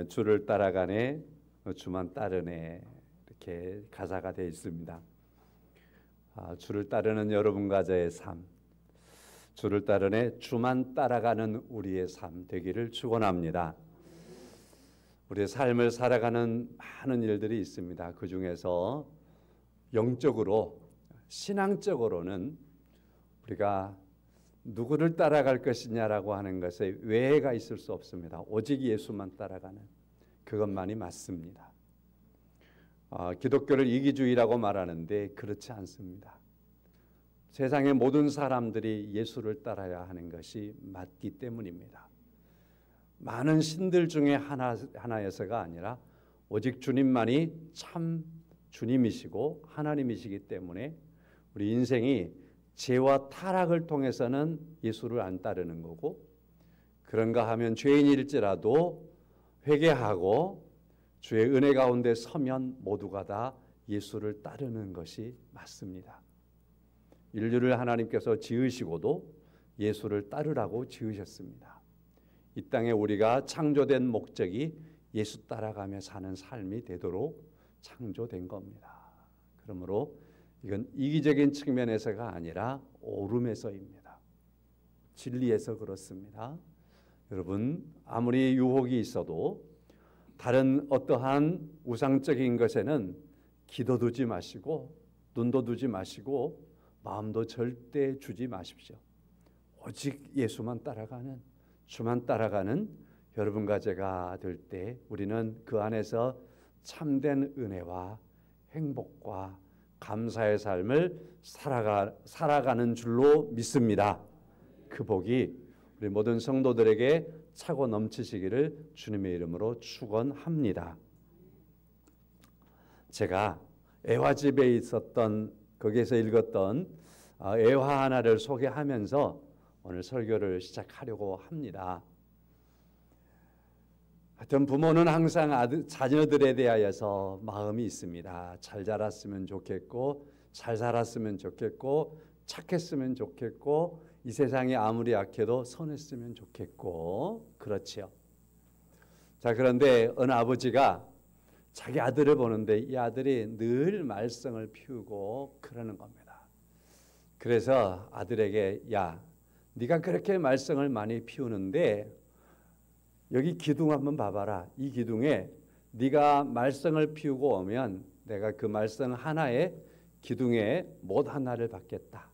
주를 따라가네 주만 따르네 이렇게 가사가 되어 있습니다. 주를 따르는 여러분과 저의 삶, 주를 따르네 주만 따라가는 우리의 삶 되기를 축원합니다. 우리의 삶을 살아가는 많은 일들이 있습니다. 그 중에서 영적으로 신앙적으로는 우리가 누구를 따라갈 것이냐라고 하는 것에 외해가 있을 수 없습니다. 오직 예수만 따라가는 그것만이 맞습니다. 기독교를 이기주의라고 말하는데 그렇지 않습니다. 세상의 모든 사람들이 예수를 따라야 하는 것이 맞기 때문입니다. 많은 신들 중에 하나여서가 아니라 오직 주님만이 참 주님이시고 하나님이시기 때문에 우리 인생이 죄와 타락을 통해서는 예수를 안 따르는 거고, 그런가 하면 죄인일지라도 회개하고 주의 은혜 가운데 서면 모두가 다 예수를 따르는 것이 맞습니다. 인류를 하나님께서 지으시고도 예수를 따르라고 지으셨습니다. 이 땅에 우리가 창조된 목적이 예수 따라가며 사는 삶이 되도록 창조된 겁니다. 그러므로 이건 이기적인 측면에서가 아니라 옳음에서입니다. 진리에서 그렇습니다. 여러분, 아무리 유혹이 있어도 다른 어떠한 우상적인 것에는 기도 두지 마시고 눈도 두지 마시고 마음도 절대 주지 마십시오. 오직 예수만 따라가는, 주만 따라가는 여러분과 제가 될 때 우리는 그 안에서 참된 은혜와 행복과 감사의 삶을 살아가는 줄로 믿습니다. 그 복이 우리 모든 성도들에게 차고 넘치시기를 주님의 이름으로 축원합니다. 제가 애화집에 있었던 거기에서 읽었던 애화 하나를 소개하면서 오늘 설교를 시작하려고 합니다. 하여튼 부모는 항상 자녀들에 대하여서 마음이 있습니다. 잘 자랐으면 좋겠고, 잘 살았으면 좋겠고, 착했으면 좋겠고, 이 세상이 아무리 약해도 선했으면 좋겠고, 그렇지요. 자, 그런데 어느 아버지가 자기 아들을 보는데 이 아들이 늘 말썽을 피우고 그러는 겁니다. 그래서 아들에게, 야, 네가 그렇게 말썽을 많이 피우는데 여기 기둥 한번 봐봐라. 이 기둥에 네가 말썽을 피우고 오면 내가 그 말썽 하나에 기둥에 못 하나를 받겠다.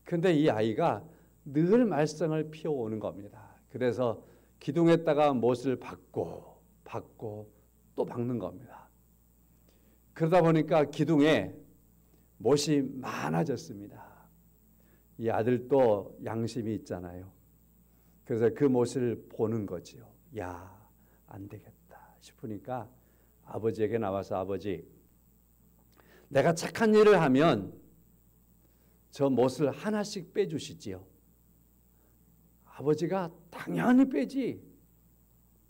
그런데 이 아이가 늘 말썽을 피워오는 겁니다. 그래서 기둥에다가 못을 박고 또 박는 겁니다. 그러다 보니까 기둥에 못이 많아졌습니다. 이 아들도 양심이 있잖아요. 그래서 그 못을 보는 거지요. 야, 안 되겠다 싶으니까 아버지에게 나와서, 아버지, 내가 착한 일을 하면 저 못을 하나씩 빼주시지요. 아버지가 당연히 빼지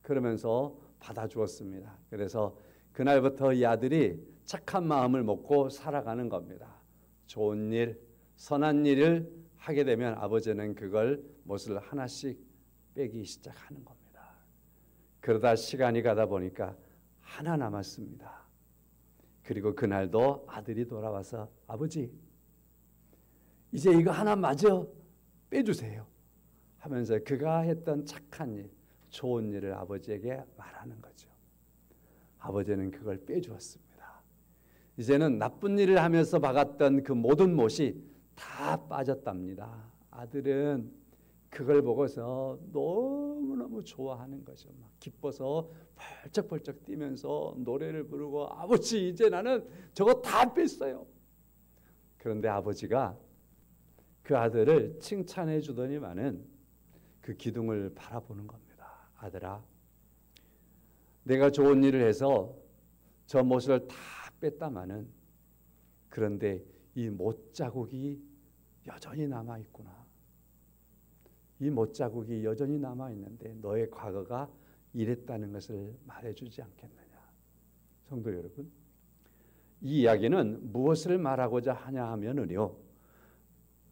그러면서 받아주었습니다. 그래서 그날부터 이 아들이 착한 마음을 먹고 살아가는 겁니다. 좋은 일, 선한 일을 하게 되면 아버지는 그걸 못을 하나씩 빼기 시작하는 겁니다. 그러다 시간이 가다 보니까 하나 남았습니다. 그리고 그날도 아들이 돌아와서, 아버지, 이제 이거 하나 마저 빼주세요 하면서 그가 했던 착한 일, 좋은 일을 아버지에게 말하는 거죠. 아버지는 그걸 빼주었습니다. 이제는 나쁜 일을 하면서 박았던 그 모든 못이 다 빠졌답니다. 아들은 그걸 보고서 너무너무 좋아하는 거죠. 막 기뻐서 벌쩍벌쩍 뛰면서 노래를 부르고, 아버지, 이제 나는 저거 다 뺐어요. 그런데 아버지가 그 아들을 칭찬해 주더니만은 그 기둥을 바라보는 겁니다. 아들아, 내가 좋은 일을 해서 저 못을 다 뺐다마는 그런데 이 못자국이 여전히 남아있구나. 이 못자국이 여전히 남아있는데 너의 과거가 이랬다는 것을 말해주지 않겠느냐. 성도 여러분, 이 이야기는 무엇을 말하고자 하냐 하면은요,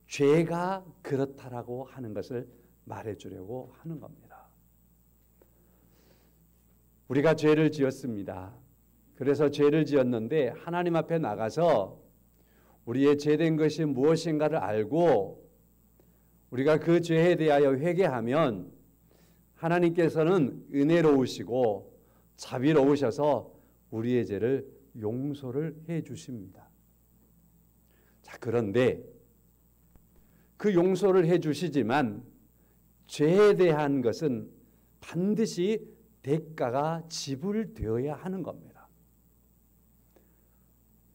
죄가 그렇다라고 하는 것을 말해주려고 하는 겁니다. 우리가 죄를 지었습니다. 그래서 죄를 지었는데 하나님 앞에 나가서 우리의 죄된 것이 무엇인가를 알고 우리가 그 죄에 대하여 회개하면 하나님께서는 은혜로우시고 자비로우셔서 우리의 죄를 용서를 해 주십니다. 자, 그런데 그 용서를 해 주시지만 죄에 대한 것은 반드시 대가가 지불되어야 하는 겁니다.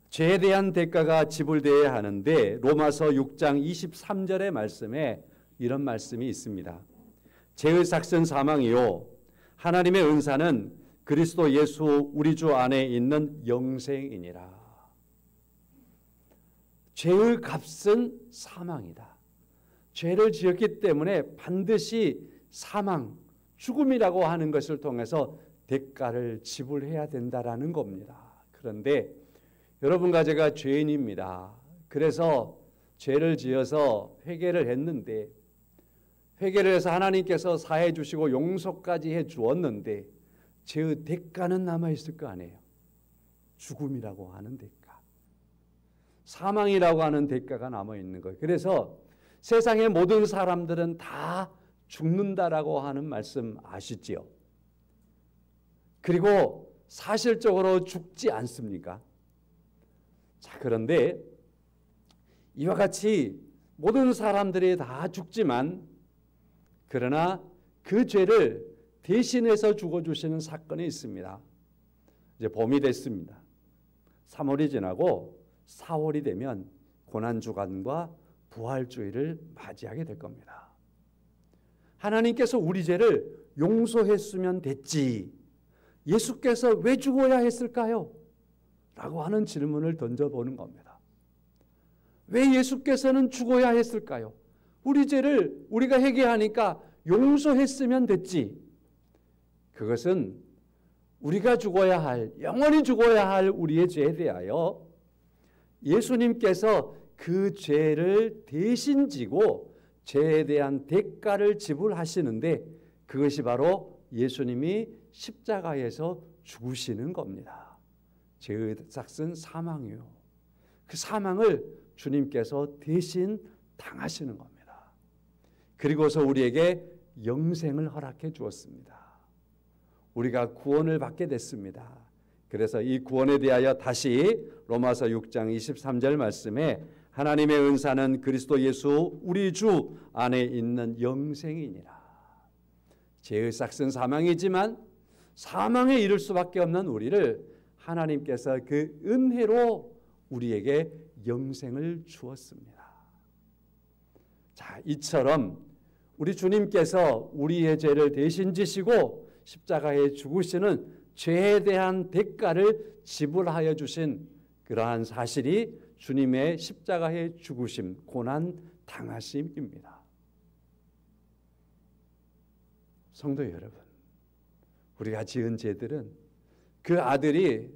죄에 대한 대가가 지불되어야 하는데 로마서 6장 23절의 말씀에 이런 말씀이 있습니다. 죄의 삭은 사망이요 하나님의 은사는 그리스도 예수 우리 주 안에 있는 영생이니라. 죄의 값은 사망이다. 죄를 지었기 때문에 반드시 사망, 죽음이라고 하는 것을 통해서 대가를 지불해야 된다라는 겁니다. 그런데 여러분과 제가 죄인입니다. 그래서 죄를 지어서 회개를 했는데 회개를 해서 하나님께서 사해 주시고 용서까지 해 주었는데 죄의 대가는 남아있을 거 아니에요. 죽음이라고 하는 대가, 사망이라고 하는 대가가 남아있는 거예요. 그래서 세상의 모든 사람들은 다 죽는다라고 하는 말씀 아시지요? 그리고 사실적으로 죽지 않습니까? 자, 그런데 이와 같이 모든 사람들이 다 죽지만 그러나 그 죄를 대신해서 죽어주시는 사건이 있습니다. 이제 봄이 됐습니다. 3월이 지나고 4월이 되면 고난주간과 부활주일을 맞이하게 될 겁니다. 하나님께서 우리 죄를 용서했으면 됐지 예수께서 왜 죽어야 했을까요? 라고 하는 질문을 던져보는 겁니다. 왜 예수께서는 죽어야 했을까요? 우리 죄를 우리가 회개하니까 용서했으면 됐지. 그것은 우리가 죽어야 할, 영원히 죽어야 할 우리의 죄에 대하여 예수님께서 그 죄를 대신 지고 죄에 대한 대가를 지불하시는데 그것이 바로 예수님이 십자가에서 죽으시는 겁니다. 죄의 삭은 사망이요. 그 사망을 주님께서 대신 당하시는 겁니다. 그리고서 우리에게 영생을 허락해 주었습니다. 우리가 구원을 받게 됐습니다. 그래서 이 구원에 대하여 다시 로마서 6장 23절 말씀에 하나님의 은사는 그리스도 예수 우리 주 안에 있는 영생이니라. 죄의 삭은 사망이지만 사망에 이를 수밖에 없는 우리를 하나님께서 그 은혜로 우리에게 영생을 주었습니다. 자, 이처럼 우리 주님께서 우리의 죄를 대신 지시고 십자가에 죽으시는 죄에 대한 대가를 지불하여 주신 그러한 사실이 주님의 십자가의 죽으심, 고난 당하심입니다. 성도 여러분, 우리가 지은 죄들은 그 아들이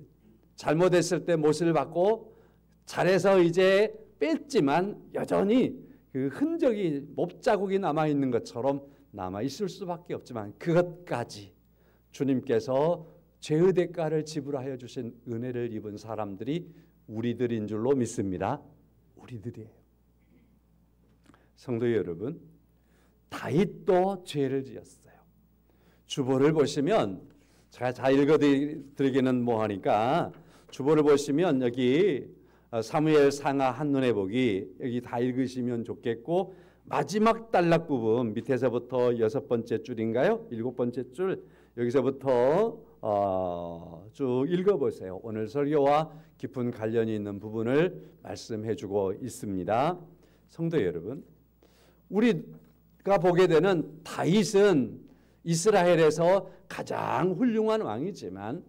잘못했을 때 못을 받고 잘해서 이제 뺐지만 여전히 그 흔적이 못자국이 남아있는 것처럼 남아있을 수밖에 없지만 그것까지 주님께서 죄의 대가를 지불하여 주신 은혜를 입은 사람들이 우리들인 줄로 믿습니다. 우리들이에요. 성도 여러분, 다윗도 죄를 지었어요. 주보를 보시면 제가 다 읽어드리기는 뭐하니까 주보를 보시면 여기 사무엘 상하 한눈에 보기 여기 다 읽으시면 좋겠고 마지막 단락 부분 밑에서부터 6번째 줄인가요? 7번째 줄 여기서부터 쭉 읽어보세요. 오늘 설교와 깊은 관련이 있는 부분을 말씀해주고 있습니다. 성도 여러분, 우리가 보게 되는 다윗은 이스라엘에서 가장 훌륭한 왕이지만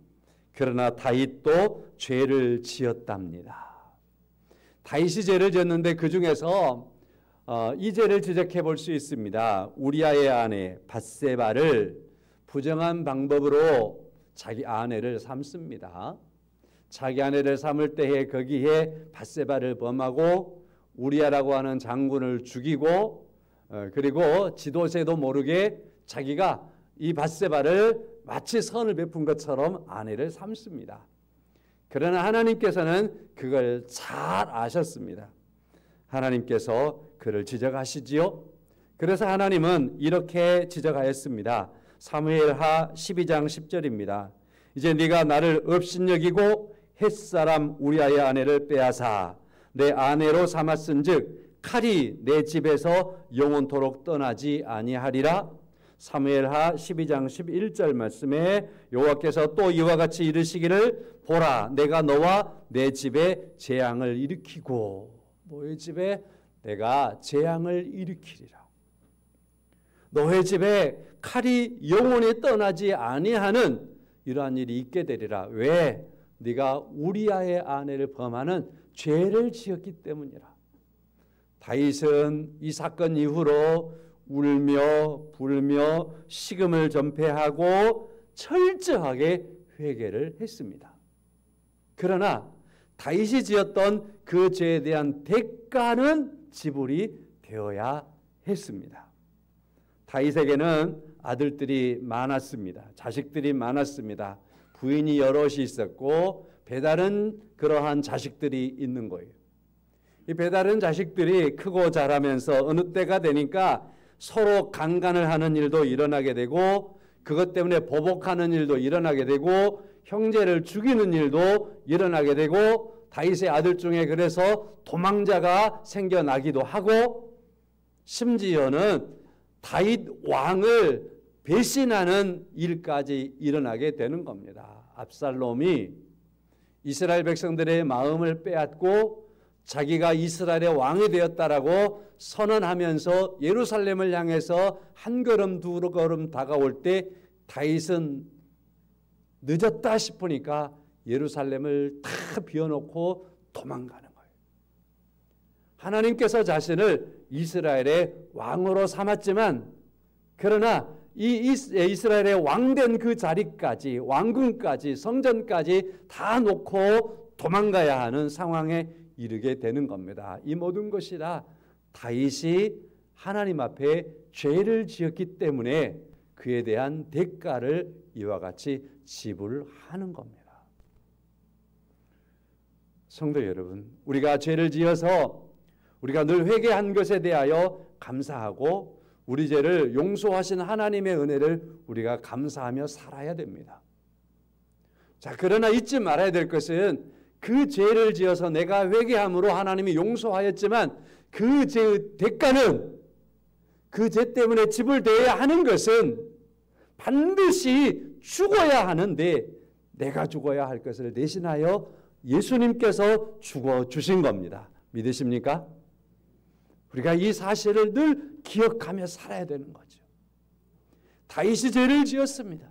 그러나 다윗도 죄를 지었답니다. 다윗이 죄를 지었는데 그 중에서 이 죄를 지적해 볼 수 있습니다. 우리아의 아내 밧세바를 부정한 방법으로 자기 아내를 삼습니다. 자기 아내를 삼을 때에 거기에 밧세바를 범하고 우리아라고 하는 장군을 죽이고 그리고 지도새도 모르게 자기가 이 밧세바를 마치 선을 베푼 것처럼 아내를 삼습니다. 그러나 하나님께서는 그걸 잘 아셨습니다. 하나님께서 그를 지적하시지요. 그래서 하나님은 이렇게 지적하였습니다. 사무엘하 12장 10절입니다. 이제 네가 나를 업신여기고 햇사람 우리아의 아내를 빼앗아 내 아내로 삼았은즉 칼이 내 집에서 영원토록 떠나지 아니하리라. 사무엘하 12장 11절 말씀에 여호와께서 또 이와 같이 이르시기를 보라 내가 너와 내 집에 재앙을 일으키고 너의 집에 내가 재앙을 일으키리라. 너의 집에 칼이 영원히 떠나지 아니하는 이러한 일이 있게 되리라. 왜? 네가 우리아의 아내를 범하는 죄를 지었기 때문이라. 다윗은 이 사건 이후로 울며 불며 식음을 전폐하고 철저하게 회개를 했습니다. 그러나 다윗이 지었던 그 죄에 대한 대가는 지불이 되어야 했습니다. 다윗에게는 아들들이 많았습니다. 자식들이 많았습니다. 부인이 여럿이 있었고 배다른 그러한 자식들이 있는 거예요. 이 배다른 자식들이 크고 자라면서 어느 때가 되니까 서로 강간을 하는 일도 일어나게 되고 그것 때문에 보복하는 일도 일어나게 되고 형제를 죽이는 일도 일어나게 되고 다윗의 아들 중에 그래서 도망자가 생겨나기도 하고 심지어는 다윗 왕을 배신하는 일까지 일어나게 되는 겁니다. 압살롬이 이스라엘 백성들의 마음을 빼앗고 자기가 이스라엘의 왕이 되었다라고 선언하면서 예루살렘을 향해서 한 걸음 두 걸음 다가올 때 다윗은 늦었다 싶으니까 예루살렘을 다 비워놓고 도망가는 거예요. 하나님께서 자신을 이스라엘의 왕으로 삼았지만 그러나 이 이스라엘의 왕된 그 자리까지 왕궁까지 성전까지 다 놓고 도망가야 하는 상황에 이르게 되는 겁니다. 이 모든 것이 다 다윗이 하나님 앞에 죄를 지었기 때문에 그에 대한 대가를 이와 같이 지불하는 겁니다. 성도 여러분, 우리가 죄를 지어서 우리가 늘 회개한 것에 대하여 감사하고 우리 죄를 용서하신 하나님의 은혜를 우리가 감사하며 살아야 됩니다. 자, 그러나 잊지 말아야 될 것은 그 죄를 지어서 내가 회개함으로 하나님이 용서하였지만 그 죄의 대가는 그 죄 때문에 지불되어야 하는 것은 반드시 죽어야 하는데 내가 죽어야 할 것을 대신하여 예수님께서 죽어주신 겁니다. 믿으십니까? 우리가 이 사실을 늘 기억하며 살아야 되는 거죠. 다윗이 죄를 지었습니다.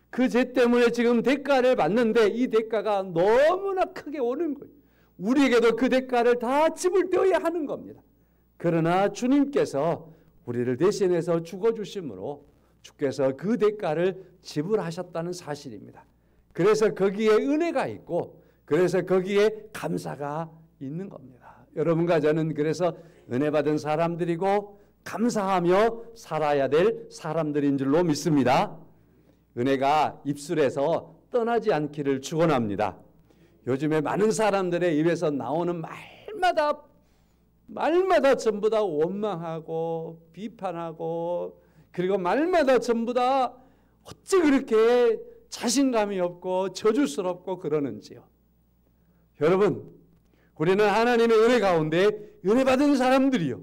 그 죄 때문에 지금 대가를 받는데 이 대가가 너무나 크게 오는 거예요. 우리에게도 그 대가를 다 지불되어야 하는 겁니다. 그러나 주님께서 우리를 대신해서 죽어주심으로 주께서 그 대가를 지불하셨다는 사실입니다. 그래서 거기에 은혜가 있고 그래서 거기에 감사가 있는 겁니다. 여러분과 저는 그래서 은혜 받은 사람들이고 감사하며 살아야 될 사람들인 줄로 믿습니다. 은혜가 입술에서 떠나지 않기를 축원합니다. 요즘에 많은 사람들의 입에서 나오는 말마다 전부 다 원망하고 비판하고 그리고 말마다 전부 다 어찌 그렇게 자신감이 없고 저주스럽고 그러는지요. 여러분, 우리는 하나님의 은혜 가운데 은혜 받은 사람들이요.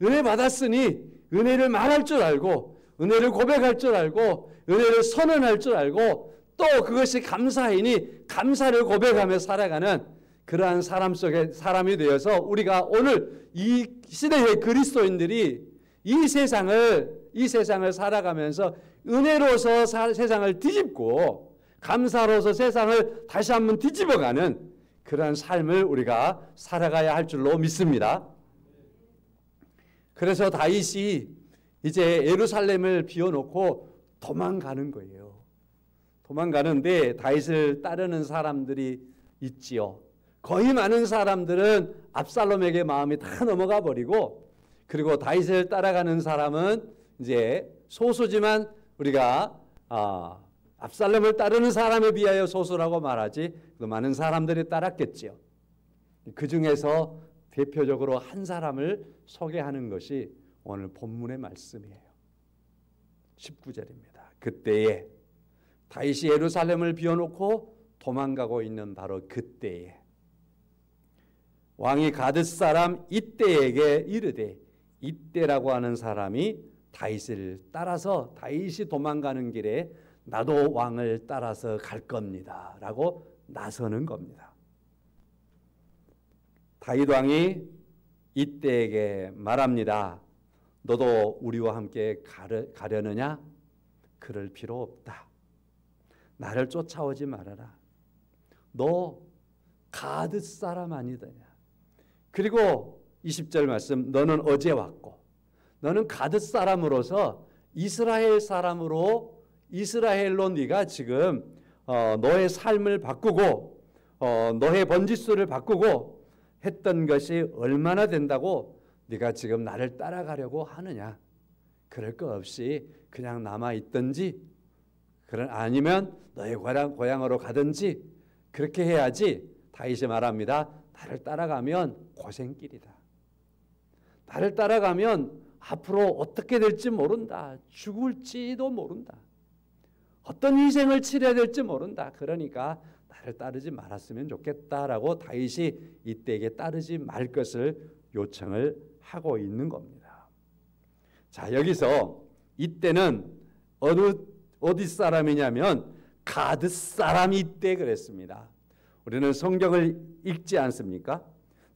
은혜 받았으니 은혜를 말할 줄 알고 은혜를 고백할 줄 알고 은혜를 선언할 줄 알고 또 그것이 감사이니 감사를 고백하며 살아가는 그러한 사람이 되어서 우리가 오늘 이 시대의 그리스도인들이 이 세상을 살아가면서 은혜로서 세상을 뒤집고 감사로서 세상을 다시 한번 뒤집어가는 그러한 삶을 우리가 살아가야 할 줄로 믿습니다. 그래서 다윗이 이제 예루살렘을 비워놓고 도망가는 거예요. 도망가는데 다윗을 따르는 사람들이 있지요. 거의 많은 사람들은 압살롬에게 마음이 다 넘어가 버리고 그리고 다윗을 따라가는 사람은 이제 소수지만 우리가 압살롬을 따르는 사람에 비하여 소수라고 말하지 그 많은 사람들이 따랐겠지요. 그 중에서 대표적으로 한 사람을 소개하는 것이 오늘 본문의 말씀이에요. 19절입니다. 그때에 다윗이 예루살렘을 비워놓고 도망가고 있는 바로 그때에 왕이 가드 사람 이때에게 이르되, 이때라고 하는 사람이 다윗을 따라서 다윗이 도망가는 길에 나도 왕을 따라서 갈 겁니다 라고 나서는 겁니다. 다윗 왕이 이때에게 말합니다. 너도 우리와 함께 가려느냐? 그럴 필요 없다. 나를 쫓아오지 말아라. 너 가드 사람 아니더냐? 그리고 20절 말씀, 너는 어제 왔고 너는 가드 사람으로서 이스라엘 사람으로 이스라엘로 네가 지금 너의 삶을 바꾸고 너의 번지수를 바꾸고 했던 것이 얼마나 된다고 네가 지금 나를 따라가려고 하느냐? 그럴 거 없이 그냥 남아있든지 아니면 너의 고향으로 가든지 그렇게 해야지. 다윗이 말합니다. 나를 따라가면 고생길이다. 나를 따라가면 앞으로 어떻게 될지 모른다. 죽을지도 모른다. 어떤 희생을 치러야 될지 모른다. 그러니까 나를 따르지 말았으면 좋겠다라고 다윗이 이때에게 따르지 말 것을 요청을 하고 있는 겁니다. 자, 여기서 이때는 어디 사람이냐면 가드 사람이 이때 그랬습니다. 우리는 성경을 읽지 않습니까?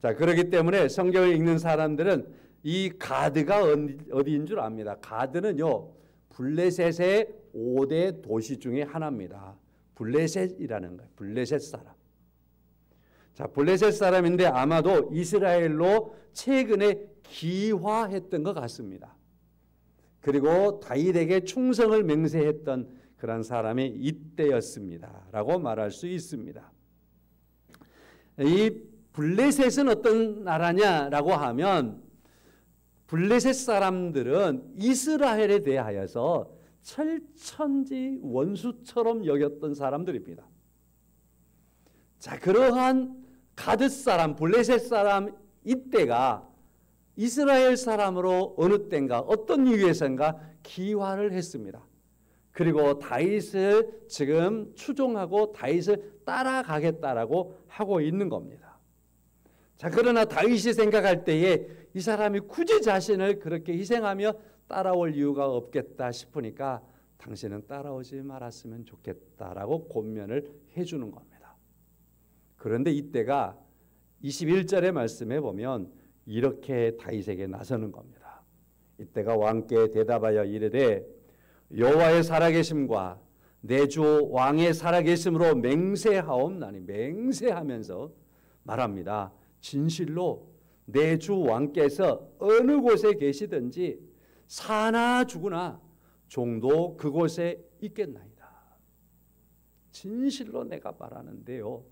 자, 그렇기 때문에 성경을 읽는 사람들은 이 가드가 어디인 줄 압니다. 가드는요, 블레셋의 5대 도시 중에 하나입니다. 블레셋이라는 거예요. 블레셋 사람. 자, 블레셋 사람인데 아마도 이스라엘로 최근에 기화했던 것 같습니다. 그리고 다윗에게 충성을 맹세했던 그런 사람이 이때였습니다 라고 말할 수 있습니다. 이 블레셋은 어떤 나라냐라고 하면 블레셋 사람들은 이스라엘에 대하여서 철천지 원수처럼 여겼던 사람들입니다. 자, 그러한 가드 사람, 블레셋 사람 이때가 이스라엘 사람으로 어느 때인가 어떤 이유에선가 기화를 했습니다. 그리고 다윗을 지금 추종하고 다윗을 따라가겠다라고 하고 있는 겁니다. 자, 그러나 다윗이 생각할 때에 이 사람이 굳이 자신을 그렇게 희생하며 따라올 이유가 없겠다 싶으니까 당신은 따라오지 말았으면 좋겠다라고 권면을 해주는 겁니다. 그런데 이때가 21절의 말씀에 보면 이렇게 다윗에게 나서는 겁니다. 이때가 왕께 대답하여 이르되 여호와의 살아계심과 내 주 왕의 살아계심으로 맹세하옵나니, 맹세하면서 말합니다. 진실로 내 주 왕께서 어느 곳에 계시든지 사나 죽으나 종도 그곳에 있겠나이다. 진실로 내가 말하는데요,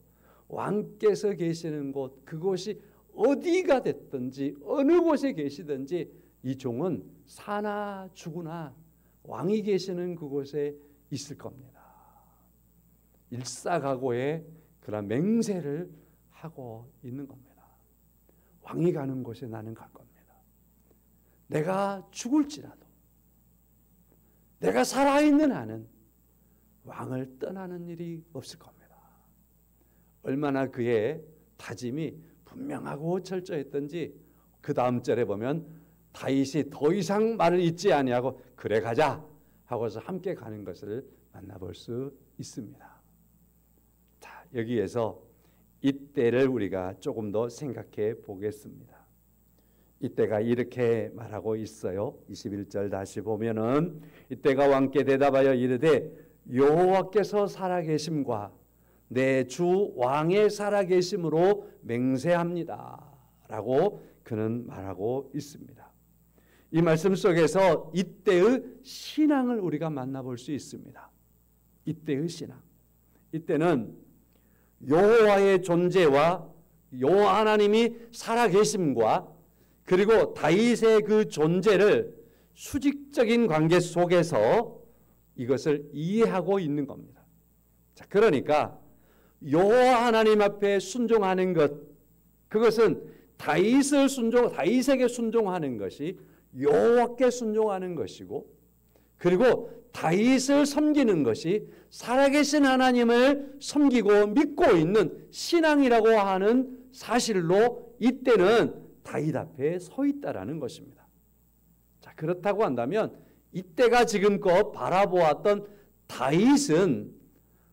왕께서 계시는 곳, 그곳이 어디가 됐든지 어느 곳에 계시든지 이 종은 사나 죽으나 왕이 계시는 그곳에 있을 겁니다. 일사각오의 그런 맹세를 하고 있는 겁니다. 왕이 가는 곳에 나는 갈 겁니다. 내가 죽을지라도, 내가 살아있는 한은 왕을 떠나는 일이 없을 겁니다. 얼마나 그의 다짐이 분명하고 철저했던지 그 다음 절에 보면 다윗이 더 이상 말을 잇지 아니하고 그래 가자 하고서 함께 가는 것을 만나볼 수 있습니다. 자, 여기에서 이때를 우리가 조금 더 생각해 보겠습니다. 이때가 이렇게 말하고 있어요. 21절 다시 보면은 이때가 왕께 대답하여 이르되 여호와께서 살아계심과 내 주 왕의 살아계심으로 맹세합니다 라고 그는 말하고 있습니다. 이 말씀 속에서 이때의 신앙을 우리가 만나볼 수 있습니다. 이때의 신앙. 이때는 여호와의 존재와 여호와 하나님이 살아계심과 그리고 다윗의 그 존재를 수직적인 관계 속에서 이것을 이해하고 있는 겁니다. 자, 그러니까 여호와 하나님 앞에 순종하는 것, 그것은 다윗에게 순종하는 것이 여호와께 순종하는 것이고, 그리고 다윗을 섬기는 것이 살아계신 하나님을 섬기고 믿고 있는 신앙이라고 하는 사실로 이때는 다윗 앞에 서 있다라는 것입니다. 자, 그렇다고 한다면 이때가 지금껏 바라보았던 다윗은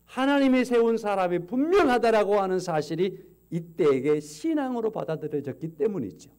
하나님이 세운 사람이 분명하다라고 하는 사실이 이때에게 신앙으로 받아들여졌기 때문이죠.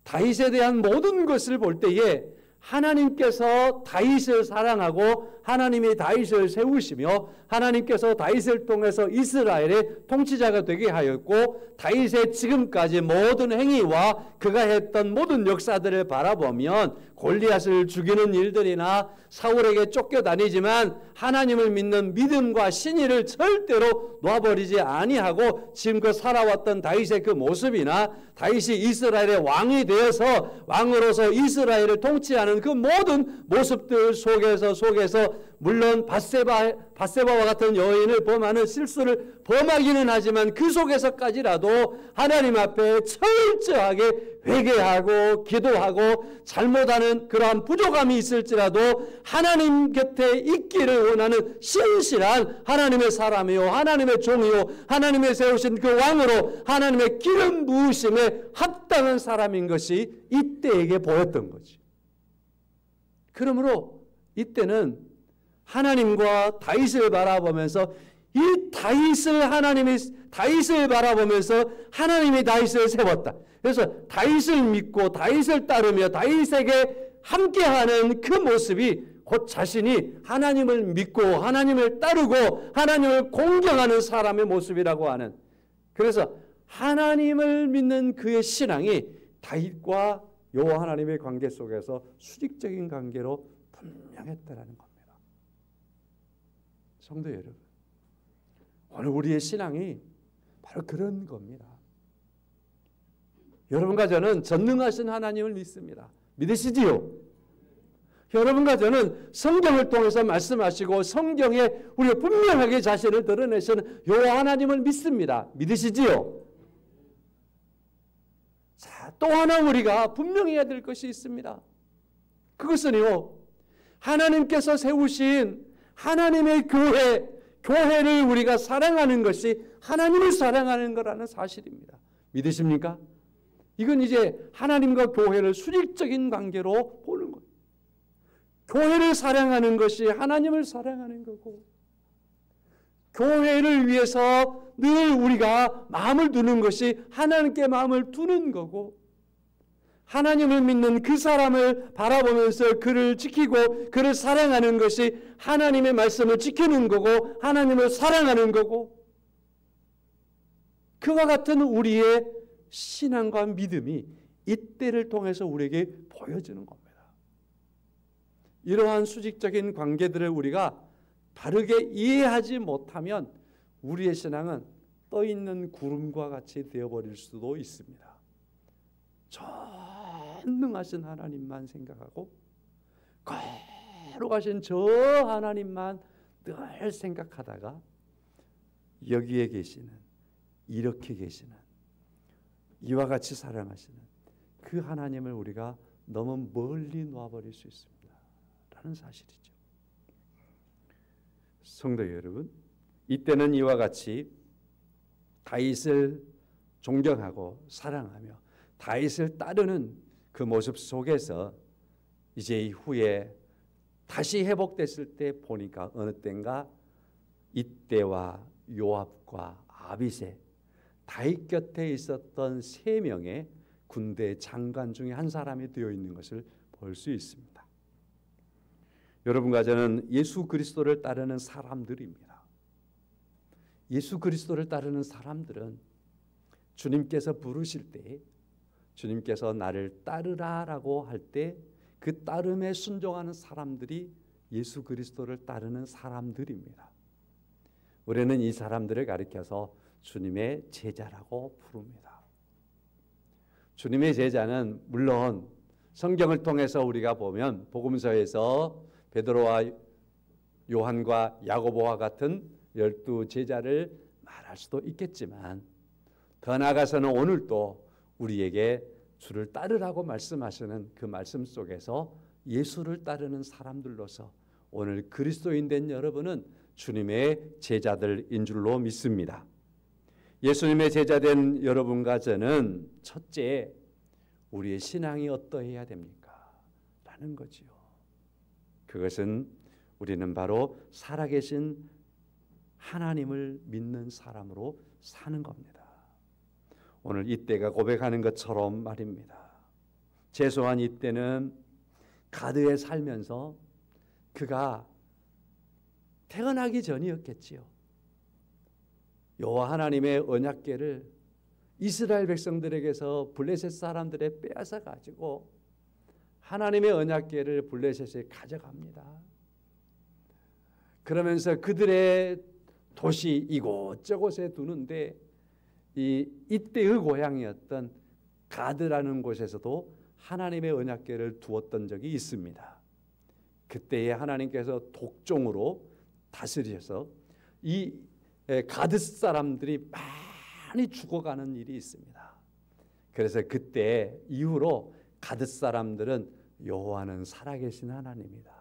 다윗에 대한 모든 것을 볼 때에 하나님께서 다윗을 사랑하고 하나님이 다윗을 세우시며 하나님께서 다윗을 통해서 이스라엘의 통치자가 되게 하였고, 다윗의 지금까지 모든 행위와 그가 했던 모든 역사들을 바라보면 골리앗을 죽이는 일들이나 사울에게 쫓겨다니지만 하나님을 믿는 믿음과 신의를 절대로 놔버리지 아니하고 지금껏 살아왔던 다윗의 그 모습이나 다윗이 이스라엘의 왕이 되어서 왕으로서 이스라엘을 통치하는 그 모든 모습들 속에서 물론 밧세바와 같은 여인을 범하는 실수를 범하기는 하지만 그 속에서까지라도 하나님 앞에 철저하게 회개하고 기도하고 잘못하는 그러한 부족함이 있을지라도 하나님 곁에 있기를 원하는 신실한 하나님의 사람이요 하나님의 종이요 하나님의 세우신 그 왕으로 하나님의 기름 부으심에 합당한 사람인 것이 이때에게 보였던 거지. 그러므로 이때는 하나님과 다윗을 바라보면서 이 다윗을 바라보면서 하나님이 다윗을 세웠다. 그래서 다윗을 믿고 다윗을 따르며 다윗에게 함께하는 그 모습이 곧 자신이 하나님을 믿고 하나님을 따르고 하나님을 공경하는 사람의 모습이라고 하는, 그래서 하나님을 믿는 그의 신앙이 다윗과 여호와 하나님의 관계 속에서 수직적인 관계로 분명했다라는 겁니다. 성도 여러분, 오늘 우리의 신앙이 바로 그런 겁니다. 여러분과 저는 전능하신 하나님을 믿습니다. 믿으시지요? 여러분과 저는 성경을 통해서 말씀하시고 성경에 우리가 분명하게 자신을 드러내시는 여호와 하나님을 믿습니다. 믿으시지요? 자, 또 하나 우리가 분명해야 될 것이 있습니다. 그것은요, 하나님께서 세우신 하나님의 교회를 우리가 사랑하는 것이 하나님을 사랑하는 거라는 사실입니다. 믿으십니까? 이건 이제 하나님과 교회를 수직적인 관계로 보는 거예요. 교회를 사랑하는 것이 하나님을 사랑하는 거고, 교회를 위해서 늘 우리가 마음을 두는 것이 하나님께 마음을 두는 거고, 하나님을 믿는 그 사람을 바라보면서 그를 지키고 그를 사랑하는 것이 하나님의 말씀을 지키는 거고 하나님을 사랑하는 거고, 그와 같은 우리의 신앙과 믿음이 이때를 통해서 우리에게 보여지는 겁니다. 이러한 수직적인 관계들을 우리가 바르게 이해하지 못하면 우리의 신앙은 떠있는 구름과 같이 되어버릴 수도 있습니다. 전능하신 하나님만 생각하고 거룩하신 저 하나님만 늘 생각하다가 여기에 계시는, 이렇게 계시는, 이와 같이 사랑하시는 그 하나님을 우리가 너무 멀리 놓아버릴 수 있습니다 라는 사실이죠. 성도 여러분, 이때는 이와 같이 다윗을 존경하고 사랑하며 다윗을 따르는 그 모습 속에서 이제 이후에 다시 회복됐을 때 보니까 어느 때인가 이때와 요압과 아비새, 다윗 곁에 있었던 3명의 군대 장관 중에 한 사람이 되어 있는 것을 볼 수 있습니다. 여러분과 저는 예수 그리스도를 따르는 사람들입니다. 예수 그리스도를 따르는 사람들은 주님께서 부르실 때, 주님께서 나를 따르라라고 할 때 그 따름에 순종하는 사람들이 예수 그리스도를 따르는 사람들입니다. 우리는 이 사람들을 가리켜서 주님의 제자라고 부릅니다. 주님의 제자는 물론 성경을 통해서 우리가 보면 복음서에서 베드로와 요한과 야고보와 같은 12 제자를 말할 수도 있겠지만 더 나아가서는 오늘도 우리에게 주를 따르라고 말씀하시는 그 말씀 속에서 예수를 따르는 사람들로서 오늘 그리스도인 된 여러분은 주님의 제자들인 줄로 믿습니다. 예수님의 제자된 여러분과 저는 첫째, 우리의 신앙이 어떠해야 됩니까? 라는 거지요. 그것은 우리는 바로 살아계신 하나님을 믿는 사람으로 사는 겁니다. 오늘 이때가 고백하는 것처럼 말입니다. 최소한 이때는 가드에 살면서 그가 태어나기 전이었겠지요. 여호와 하나님의 언약궤를 이스라엘 백성들에게서 블레셋 사람들에 빼앗아 가지고 하나님의 언약궤를 블레셋에 가져갑니다. 그러면서 그들의 도시 이곳저곳에 두는데 이때의 고향이었던 가드라는 곳에서도 하나님의 언약궤를 두었던 적이 있습니다. 그때에 하나님께서 독종으로 다스리셔서 이 가드 사람들이 많이 죽어가는 일이 있습니다. 그래서 그때 이후로 가드 사람들은 여호와는 살아계신 하나님이다.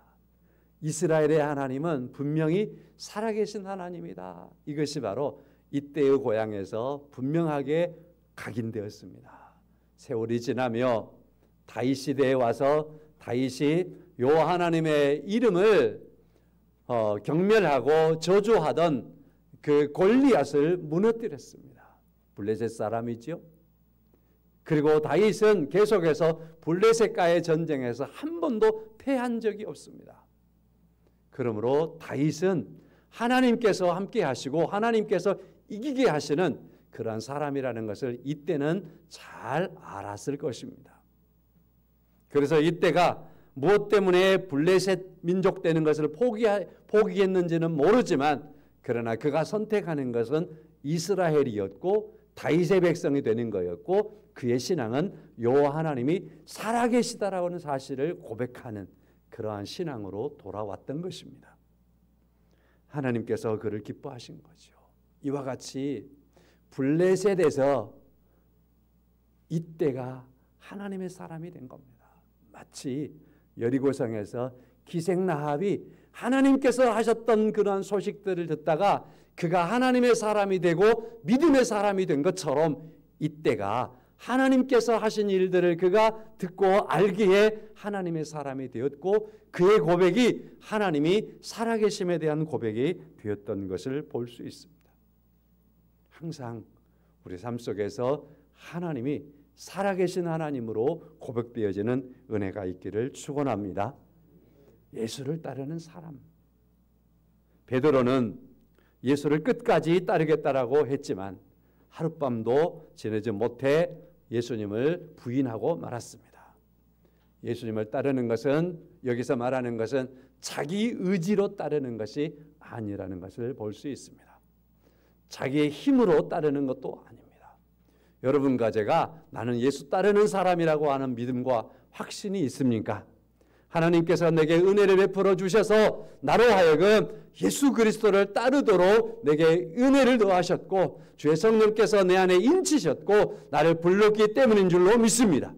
이스라엘의 하나님은 분명히 살아계신 하나님이다. 이것이 바로 이때의 고향에서 분명하게 각인되었습니다. 세월이 지나며 다윗 시대에 와서 다윗이 여호와 하나님의 이름을 경멸하고 저주하던 그 골리앗을 무너뜨렸습니다. 블레셋 사람이지요. 그리고 다윗은 계속해서 블레셋과의 전쟁에서 한 번도 패한 적이 없습니다. 그러므로 다윗은 하나님께서 함께 하시고 하나님께서 이기게 하시는 그러한 사람이라는 것을 이때는 잘 알았을 것입니다. 그래서 이때가 무엇 때문에 블레셋 민족 되는 것을 포기했는지는 모르지만 그러나 그가 선택하는 것은 이스라엘이었고 다윗의 백성이 되는 거였고 그의 신앙은 여호와 하나님이 살아계시다라는 사실을 고백하는 그러한 신앙으로 돌아왔던 것입니다. 하나님께서 그를 기뻐하신 거죠. 이와 같이 블레셋에서 이때가 하나님의 사람이 된 겁니다. 마치 여리고성에서 기생라합이 하나님께서 하셨던 그러한 소식들을 듣다가 그가 하나님의 사람이 되고 믿음의 사람이 된 것처럼 이때가 하나님께서 하신 일들을 그가 듣고 알기에 하나님의 사람이 되었고 그의 고백이 하나님이 살아계심에 대한 고백이 되었던 것을 볼 수 있습니다. 항상 우리 삶 속에서 하나님이 살아계신 하나님으로 고백되어지는 은혜가 있기를 축원합니다. 예수를 따르는 사람. 베드로는 예수를 끝까지 따르겠다라고 했지만 하룻밤도 지내지 못해 예수님을 부인하고 말았습니다. 예수님을 따르는 것은 여기서 말하는 것은 자기 의지로 따르는 것이 아니라는 것을 볼 수 있습니다. 자기의 힘으로 따르는 것도 아닙니다. 여러분과 제가 나는 예수 따르는 사람이라고 하는 믿음과 확신이 있습니까? 하나님께서 내게 은혜를 베풀어 주셔서 나로 하여금 예수 그리스도를 따르도록 내게 은혜를 더하셨고 주의 성령께서 내 안에 인치셨고 나를 불렀기 때문인 줄로 믿습니다.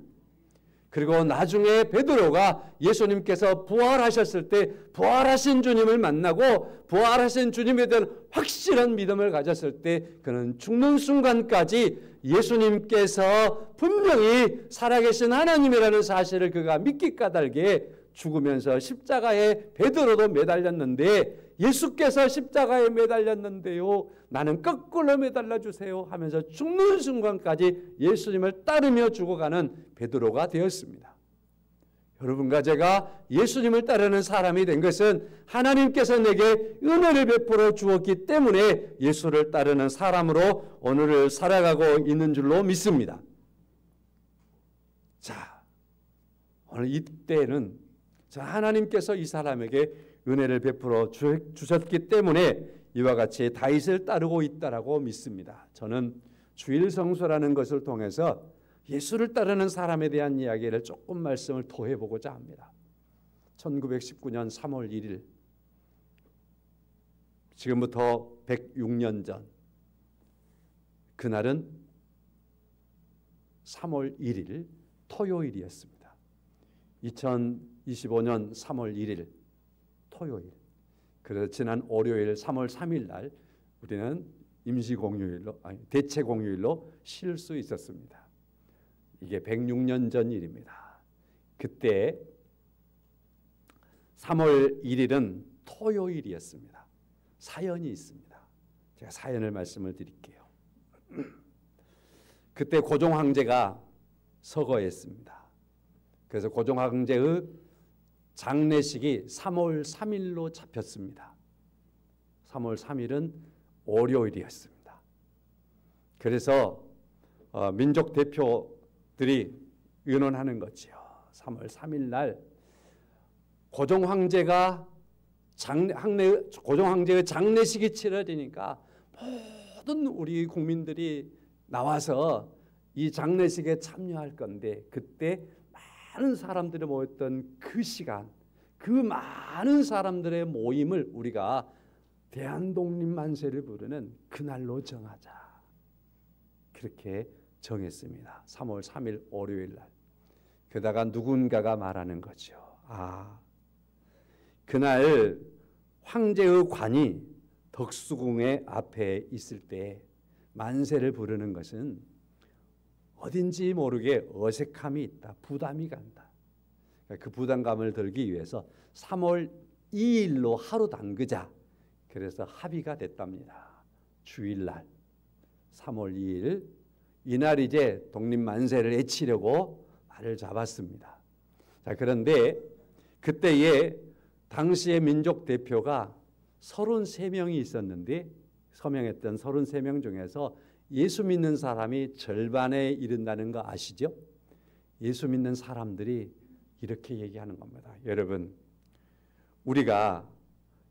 그리고 나중에 베드로가 예수님께서 부활하셨을 때 부활하신 주님을 만나고 부활하신 주님에 대한 확실한 믿음을 가졌을 때 그는 죽는 순간까지 예수님께서 분명히 살아계신 하나님이라는 사실을 그가 믿기 까닭에 죽으면서 십자가에 베드로도 매달렸는데 예수께서 십자가에 매달렸는데요 나는 거꾸로 매달려 주세요 하면서 죽는 순간까지 예수님을 따르며 죽어가는 베드로가 되었습니다. 여러분과 제가 예수님을 따르는 사람이 된 것은 하나님께서 내게 은혜를 베풀어 주었기 때문에 예수를 따르는 사람으로 오늘을 살아가고 있는 줄로 믿습니다. 자, 오늘 이때는 하나님께서 이 사람에게 은혜를 베풀어 주셨기 때문에 이와 같이 다윗을 따르고 있다라고 믿습니다. 저는 주일 성수라는 것을 통해서 예수를 따르는 사람에 대한 이야기를 조금 말씀을 더해보고자 합니다. 1919년 3월 1일, 지금부터 106년 전, 그날은 3월 1일 토요일이었습니다. 2025년 3월 1일 토요일. 그래서 지난 월요일 3월 3일 날 우리는 임시공휴일로, 대체 공휴일로 쉴 수 있었습니다. 이게 106년 전 일입니다. 그때 3월 1일은 토요일이었습니다. 사연이 있습니다. 제가 사연을 말씀을 드릴게요. 그때 고종 황제가 서거했습니다. 그래서 고종 황제의 장례식이 3월 3일로 잡혔습니다. 3월 3일은 월요일이었습니다. 그래서 민족 대표들이 의논하는 거지요. 3월 3일 날 고종 황제의 장례식이 치러지니까 모든 우리 국민들이 나와서 이 장례식에 참여할 건데, 그때 많은 사람들이 모였던 그 시간, 그 많은 사람들의 모임을 우리가 대한독립만세를 부르는 그날로 정하자. 그렇게 정했습니다. 3월 3일 월요일 날. 그러다가 누군가가 말하는 거죠. 그날 황제의 관이 덕수궁의 앞에 있을 때 만세를 부르는 것은 어딘지 모르게 어색함이 있다. 부담이 간다. 그 부담감을 덜기 위해서 3월 2일로 하루 당기자. 그래서 합의가 됐답니다. 주일날 3월 2일 이날 이제 독립만세를 외치려고 날을 잡았습니다. 자, 그런데 그때에 당시의 민족 대표가 33명이 있었는데, 서명했던 33명 중에서 예수 믿는 사람이 절반에 이른다는 거 아시죠? 예수 믿는 사람들이 이렇게 얘기하는 겁니다. 여러분, 우리가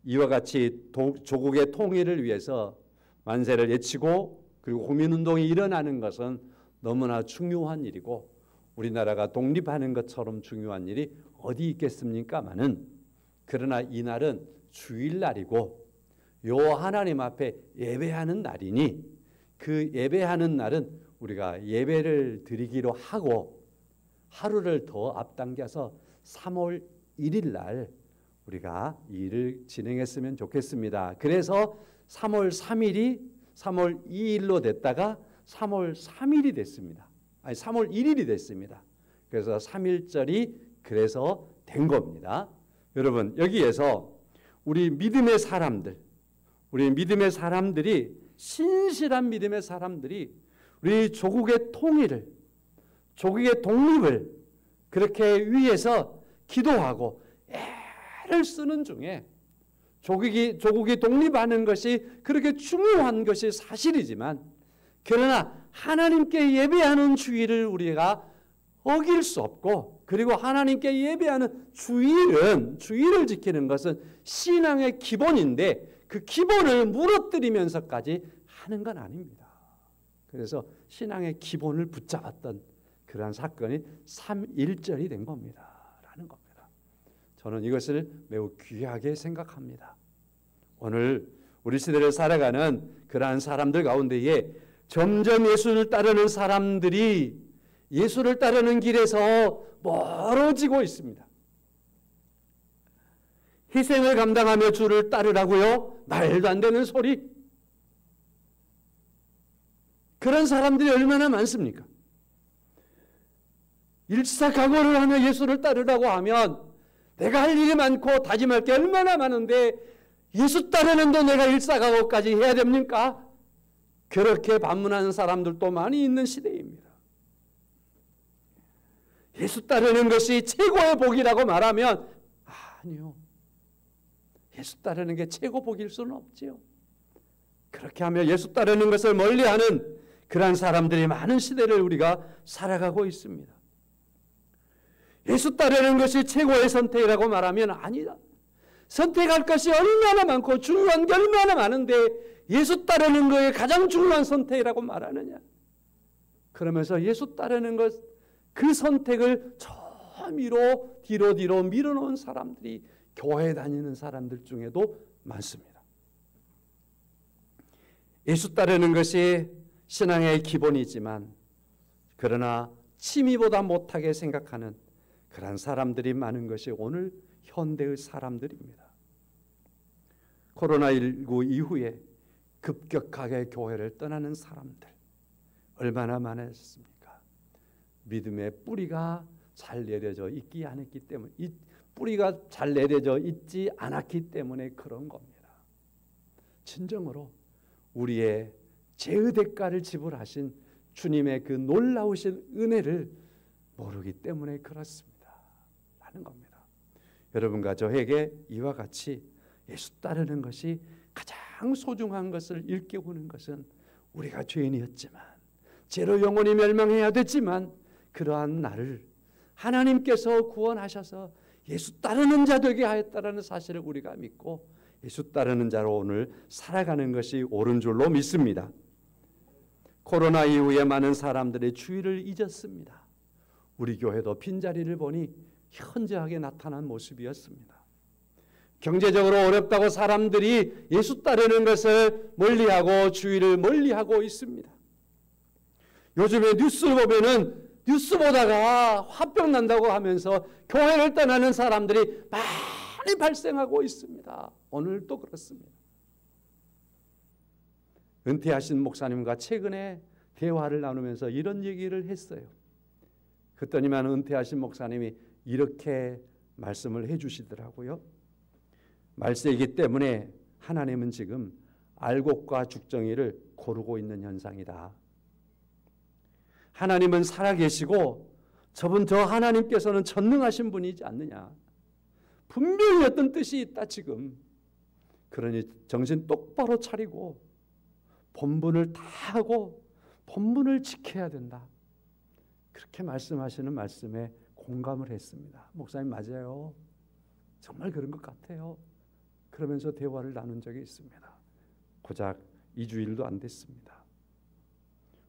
이와 같이 조국의 통일을 위해서 만세를 외치고 그리고 국민운동이 일어나는 것은 너무나 중요한 일이고, 우리나라가 독립하는 것처럼 중요한 일이 어디 있겠습니까마는, 그러나 이날은 주일날이고 요 하나님 앞에 예배하는 날이니, 그 예배하는 날은 우리가 예배를 드리기로 하고 하루를 더 앞당겨서 3월 1일 날 우리가 이 일을 진행했으면 좋겠습니다. 그래서 3월 3일이 3월 2일로 됐다가 3월 3일이 됐습니다. 3월 1일이 됐습니다. 그래서 3일절이 그래서 된 겁니다. 여러분, 여기에서 우리 믿음의 사람들이, 신실한 믿음의 사람들이 우리 조국의 통일을, 조국의 독립을 그렇게 위해서 기도하고 애를 쓰는 중에 조국이 독립하는 것이 그렇게 중요한 것이 사실이지만, 그러나 하나님께 예배하는 주일을 우리가 어길 수 없고, 그리고 하나님께 예배하는 주일을 지키는 것은 신앙의 기본인데 그 기본을 무너뜨리면서까지 하는 건 아닙니다. 그래서 신앙의 기본을 붙잡았던 그러한 사건이 3.1절이 된 겁니다. 라는 겁니다. 저는 이것을 매우 귀하게 생각합니다. 오늘 우리 시대를 살아가는 그러한 사람들 가운데에 점점 예수를 따르는 사람들이 예수를 따르는 길에서 멀어지고 있습니다. 희생을 감당하며 주를 따르라고요? 말도 안 되는 소리. 그런 사람들이 얼마나 많습니까? 일사각오를 하며 예수를 따르라고 하면 내가 할 일이 많고 다짐할 게 얼마나 많은데 예수 따르는데 내가 일사각오까지 해야 됩니까? 그렇게 반문하는 사람들도 많이 있는 시대입니다. 예수 따르는 것이 최고의 복이라고 말하면 아니요. 예수 따르는 게 최고 복일 수는 없지요. 그렇게 하며 예수 따르는 것을 멀리하는 그러한 사람들이 많은 시대를 우리가 살아가고 있습니다. 예수 따르는 것이 최고의 선택이라고 말하면 아니다. 선택할 것이 얼마나 많고 중요한 게 얼마나 많은데 예수 따르는 것이 가장 중요한 선택이라고 말하느냐. 그러면서 예수 따르는 것, 그 선택을 뒤로 밀어놓은 사람들이 교회 다니는 사람들 중에도 많습니다. 예수 따르는 것이 신앙의 기본이지만 그러나 취미보다 못하게 생각하는 그런 사람들이 많은 것이 오늘 현대의 사람들입니다. 코로나19 이후에 급격하게 교회를 떠나는 사람들 얼마나 많았습니까? 믿음의 뿌리가 잘 내려져 있지 않았기 때문에, 이 뿌리가 잘 내려져 있지 않았기 때문에 그런 겁니다. 진정으로 우리의 죄의 대가를 지불하신 주님의 그 놀라우신 은혜를 모르기 때문에 그렇습니다. 라는 겁니다. 여러분과 저에게 이와 같이 예수 따르는 것이 가장 소중한 것을 일깨우는 것은 우리가 죄인이었지만 죄로 영원히 멸망해야 됐지만 그러한 나를 하나님께서 구원하셔서 예수 따르는 자 되게 하였다라는 사실을 우리가 믿고 예수 따르는 자로 오늘 살아가는 것이 옳은 줄로 믿습니다. 코로나 이후에 많은 사람들의 주의를 잊었습니다. 우리 교회도 빈자리를 보니 현저하게 나타난 모습이었습니다. 경제적으로 어렵다고 사람들이 예수 따르는 것을 멀리하고 주의를 멀리하고 있습니다. 요즘에 뉴스를 보면은 뉴스 보다가 화병 난다고 하면서 교회를 떠나는 사람들이 많이 발생하고 있습니다. 오늘도 그렇습니다. 은퇴하신 목사님과 최근에 대화를 나누면서 이런 얘기를 했어요. 그랬더니만 은퇴하신 목사님이 이렇게 말씀을 해주시더라고요. 말세이기 때문에 하나님은 지금 알곡과 죽정이를 고르고 있는 현상이다. 하나님은 살아계시고 저 하나님께서는 전능하신 분이지 않느냐. 분명히 어떤 뜻이 있다 지금. 그러니 정신 똑바로 차리고 본분을 다 하고 본분을 지켜야 된다. 그렇게 말씀하시는 말씀에 공감을 했습니다. 목사님 맞아요. 정말 그런 것 같아요. 그러면서 대화를 나눈 적이 있습니다. 고작 2주일도 안 됐습니다.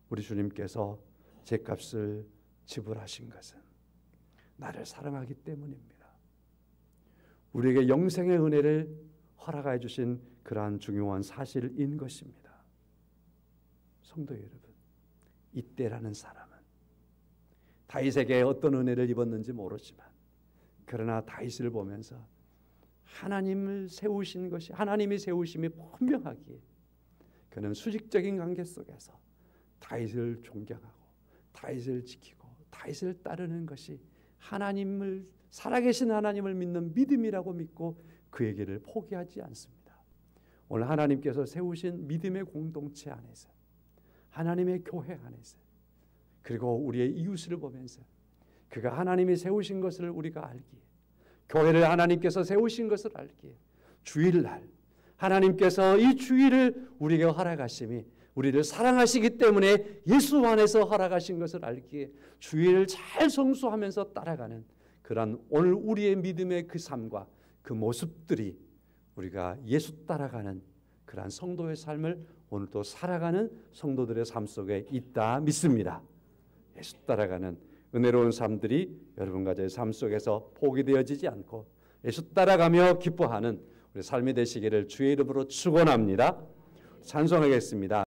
우리 주님께서 죗값을 지불하신 것은 나를 사랑하기 때문입니다. 우리에게 영생의 은혜를 허락해 주신 그러한 중요한 사실인 것입니다. 성도 여러분, 이때라는 사람은 다윗에게 어떤 은혜를 입었는지 모르지만 그러나 다윗을 보면서 하나님을 세우신 것이 하나님이 세우심이 분명하기에 그는 수직적인 관계 속에서 다윗을 존경하고 다윗을 지키고 다윗을 따르는 것이 하나님을 살아계신 하나님을 믿는 믿음이라고 믿고 그에게를 포기하지 않습니다. 오늘 하나님께서 세우신 믿음의 공동체 안에서 하나님의 교회 안에서 그리고 우리의 이웃을 보면서 그가 하나님이 세우신 것을 우리가 알기에 교회를 하나님께서 세우신 것을 알기에 주일날 하나님께서 이 주일을 우리에게 허락하심이 우리를 사랑하시기 때문에 예수 안에서 허락하신 것을 알기에 주일을 잘 성수하면서 따라가는 그러한 오늘 우리의 믿음의 그 삶과 그 모습들이 우리가 예수 따라가는 그러한 성도의 삶을 오늘도 살아가는 성도들의 삶 속에 있다 믿습니다. 예수 따라가는 은혜로운 삶들이 여러분과 저의 삶 속에서 포기되어지지 않고 예수 따라가며 기뻐하는 우리 삶이 되시기를 주의 이름으로 축원합니다. 찬송하겠습니다.